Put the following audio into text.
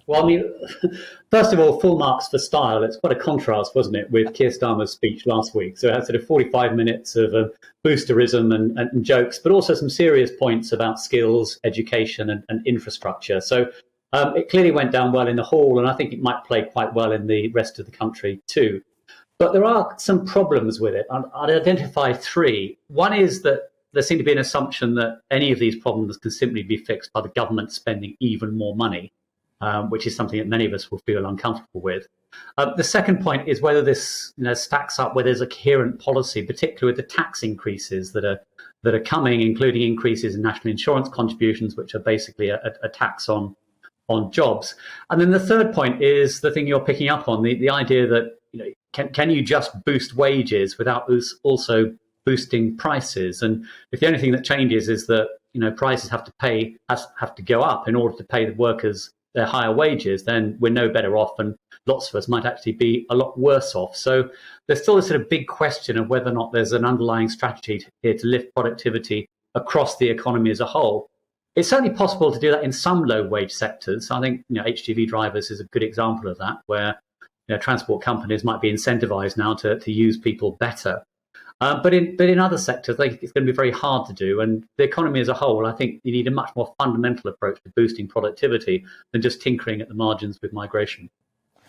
Well, I mean, first of all, full marks for style. It's quite a contrast, wasn't it, with Keir Starmer's speech last week? So it had sort of 45 minutes of boosterism and jokes, but also some serious points about skills, education, and infrastructure. So it clearly went down well in the hall, and I think it might play quite well in the rest of the country too. But there are some problems with it. I'd identify three. One is that there seems to be an assumption that any of these problems can simply be fixed by the government spending even more money, which is something that many of us will feel uncomfortable with. The second point is whether this stacks up, whether there's a coherent policy, particularly with the tax increases that are coming, including increases in national insurance contributions, which are basically a tax on jobs. And then the third point is the thing you're picking up on, the idea that can you just boost wages without also boosting prices? And if the only thing that changes is that prices have to go up in order to pay the workers their higher wages, then we're no better off, and lots of us might actually be a lot worse off. So there's still a sort of big question of whether or not there's an underlying strategy here to lift productivity across the economy as a whole. It's certainly possible to do that in some low-wage sectors. I think HGV drivers is a good example of that, where transport companies might be incentivized now to use people better. But in other sectors, it's going to be very hard to do. And the economy as a whole, I think you need a much more fundamental approach to boosting productivity than just tinkering at the margins with migration.